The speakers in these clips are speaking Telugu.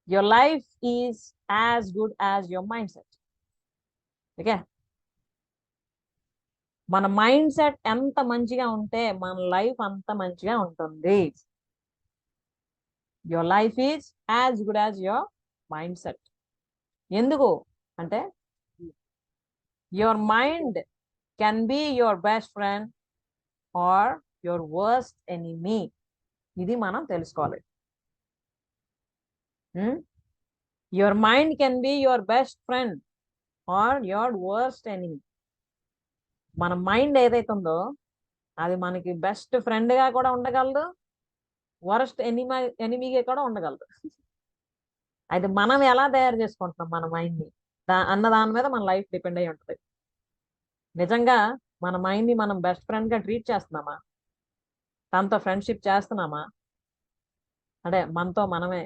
Your life is as good as your mind set. Okay, మన మైండ్ సెట్ ఎంత మంచిగా ఉంటే మన లైఫ్ అంత మంచిగా ఉంటుంది. Your life is as good as your mind set. ఎందుకు అంటే your mind can be your best friend or your worst enemy. ఇది మనం తెలుసుకోవాలి. Your mind can be your best friend or your worst enemy. మన మైండ్ ఏదైతే ఉందో అది మనకి బెస్ట్ ఫ్రెండ్గా కూడా ఉండగలదు, వరస్ట్ ఎనిమీగా కూడా ఉండగలదు. అయితే మనం ఎలా తయారు చేసుకుంటున్నాం మన మైండ్ని అన్న దాని మీద మన లైఫ్ డిపెండ్ అయి ఉంటుంది. నిజంగా మన మైండ్ని మనం బెస్ట్ ఫ్రెండ్గా ట్రీట్ చేస్తున్నామా, తనతో ఫ్రెండ్షిప్ చేస్తున్నామా, అంటే మనతో మనమే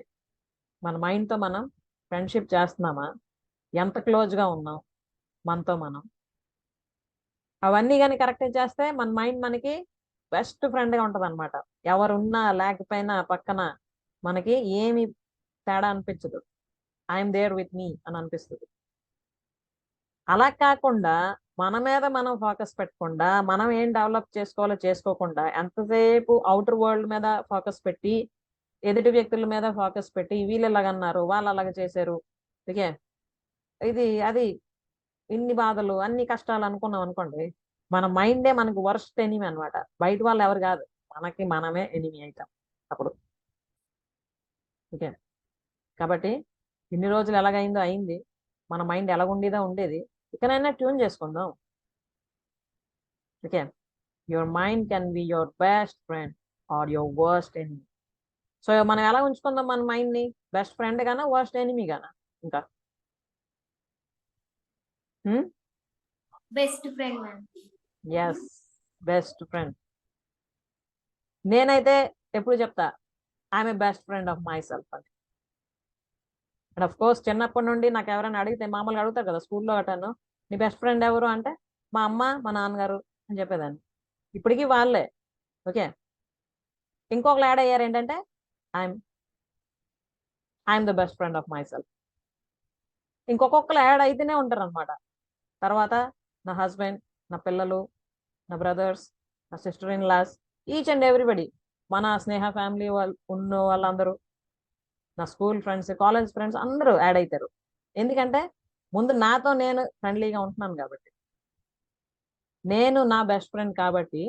మన మైండ్తో మనం ఫ్రెండ్షిప్ చేస్తున్నామా, ఎంత క్లోజ్గా ఉన్నాం మనతో మనం, అవన్నీ కానీ కరెక్ట్గా చేస్తే మన మైండ్ మనకి బెస్ట్ ఫ్రెండ్గా ఉంటుంది అనమాట. ఎవరున్నా లేకపోయినా పక్కన మనకి ఏమి తేడా అనిపించదు. ఐఎమ్ దేర్ విత్ మీ అని అనిపిస్తుంది. అలా కాకుండా మన మీద మనం ఫోకస్ పెట్టకుండా మనం ఏం డెవలప్ చేసుకోవాలో చేసుకోకుండా ఎంతసేపు అవుటర్ వరల్డ్ మీద ఫోకస్ పెట్టి ఎదుటి వ్యక్తుల మీద ఫోకస్ పెట్టి వీళ్ళు ఇలాగన్నారు వాళ్ళు అలాగ చేశారు, ఓకే ఇది అది ఇన్ని బాధలు అన్ని కష్టాలు అనుకున్నాం అనుకోండి, మన మైండే మనకు వర్స్ట్ ఎనిమి అనమాట. బయట వాళ్ళు ఎవరు కాదు, మనకి మనమే ఎనిమి అవుతాం అప్పుడు. ఓకే, కాబట్టి ఇన్ని రోజులు ఎలాగైందో అయింది, మన మైండ్ ఎలాగుండేదో ఉండేది, ఇకనైనా ట్యూన్ చేసుకుందాం. Okay, your mind can be your best friend or your worst enemy. So మనం ఎలా ఉంచుకుందాం మన మైండ్ని, బెస్ట్ ఫ్రెండ్ గానా వర్స్ట్ ఎనిమి గానా? ఇంకా best friend ma'am. Yes, best friend. నేనైతే ఎప్పుడు చెప్తా I'm a best friend of myself అని. అండ్ అఫ్ కోర్స్ చిన్నప్పటి నుండి నాకు ఎవరైనా అడిగితే మామూలుగా అడుగుతారు కదా స్కూల్లో అటాను, నీ బెస్ట్ ఫ్రెండ్ ఎవరు అంటే మా అమ్మ మా నాన్నగారు అని చెప్పేదాన్ని. ఇప్పటికీ వాళ్ళే. ఓకే, ఇంకొకరు యాడ్ అయ్యారు ఏంటంటే I'm the best friend of my self. ఇంకొకరు యాడ్ అయితేనే ఉంటారు అనమాట. తర్వాత నా హస్బెండ్, నా పిల్లలు, నా బ్రదర్స్, నా sister in laws, each and everybody, మన స్నేహ ఫ్యామిలీ వాళ్ళు ఉన్న వాళ్ళందరూ, నా స్కూల్ ఫ్రెండ్స్, కాలేజ్ ఫ్రెండ్స్ అందరూ యాడ్ అవుతారు. ఎందుకంటే ముందు నాతో నేను ఫ్రెండ్లీగా ఉంటున్నాను కాబట్టి, నేను నా బెస్ట్ ఫ్రెండ్ కాబట్టి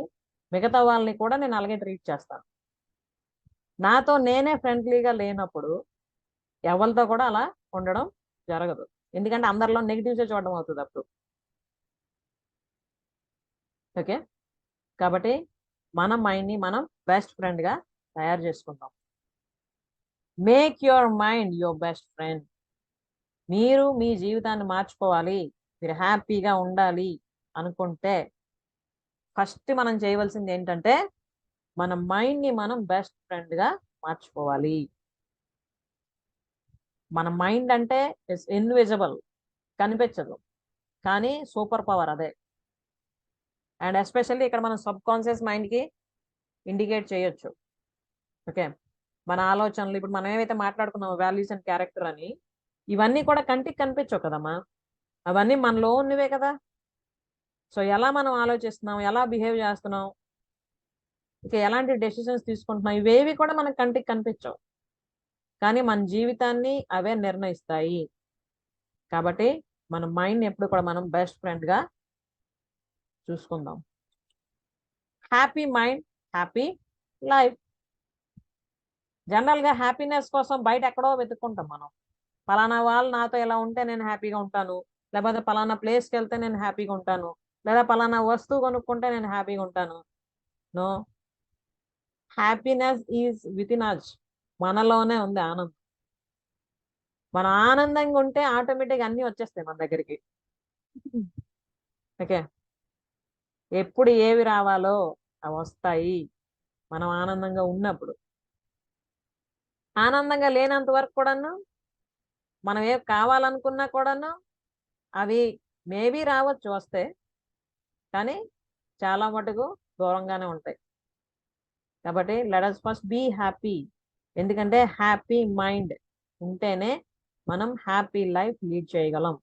మిగతా వాళ్ళని కూడా నేను అలాగే ట్రీట్ చేస్తాను. నాతో నేనే ఫ్రెండ్లీగా లేనప్పుడు ఎవరితో కూడా అలా ఉండడం జరగదు. ఎందుకంటే అందరిలో నెగిటివ్సే చూడడం అవుతుంది అప్పుడు. ఓకే, కాబట్టి మన మైండ్ని మనం బెస్ట్ ఫ్రెండ్గా తయారు చేసుకుంటాం. Make your mind your best friend. మీరు మీ జీవితాన్ని మార్చుకోవాలి, మీరు హ్యాపీగా ఉండాలి అనుకుంటే ఫస్ట్ మనం చేయవలసింది ఏంటంటే మన మైండ్ని మనం బెస్ట్ ఫ్రెండ్గా మార్చుకోవాలి. మన మైండ్ అంటే ఇట్స్ ఇన్విజిబుల్, కనిపించదు, కానీ సూపర్ పవర్ అదే. అండ్ ఎస్పెషల్లీ ఇక్కడ మనం సబ్ కాన్షియస్ మైండ్కి ఇండికేట్ చేయొచ్చు. ఓకే, మన ఆలోచనలు ఇప్పుడు మనం ఏవైతే మాట్లాడుకున్నామో వాల్యూస్ అండ్ క్యారెక్టర్ అని, ఇవన్నీ కూడా కంటికి కనిపించవు కదమ్మా, అవన్నీ మనలో ఉన్నవే కదా. సో ఎలా మనం ఆలోచిస్తున్నాం, ఎలా బిహేవ్ చేస్తున్నాం, ఇంకా ఎలాంటి డెసిషన్స్ తీసుకుంటున్నాం, ఇవేవి కూడా మనకు కంటికి కనిపించవు, కానీ మన జీవితాన్ని అవే నిర్ణయిస్తాయి. కాబట్టి మన మైండ్ ఎప్పుడు కూడా మనం బెస్ట్ ఫ్రెండ్గా చూసుకుందాం. Happy mind, happy life. జనరల్గా హ్యాపీనెస్ కోసం బయట ఎక్కడో వెతుక్కుంటాం మనం. పలానా వాళ్ళు నాతో ఎలా ఉంటే నేను హ్యాపీగా ఉంటాను, లేకపోతే పలానా ప్లేస్కి వెళ్తే నేను హ్యాపీగా ఉంటాను, లేదా పలానా వస్తువు కొనుక్కుంటే నేను హ్యాపీగా ఉంటాను. No, happiness is within us. మనలోనే ఉంది ఆనందం. మనం ఆనందంగా ఉంటే ఆటోమేటిక్గా అన్నీ వచ్చేస్తాయి మన దగ్గరికి. ఓకే, ఎప్పుడు ఏవి రావాలో అవి వస్తాయి మనం ఆనందంగా ఉన్నప్పుడు. ఆనందంగా లేనంత వరకు కూడాను మనం ఏం కావాలనుకున్నా కూడాను అవి మేబీ రావచ్చు, వస్తే, కానీ చాలా మటుకు దూరంగానే ఉంటాయి. కాబట్టి let us first be happy. ఎందుకంటే హ్యాపీ మైండ్ ఉంటేనే మనం హ్యాపీ లైఫ్ లీడ్ చేయగలం.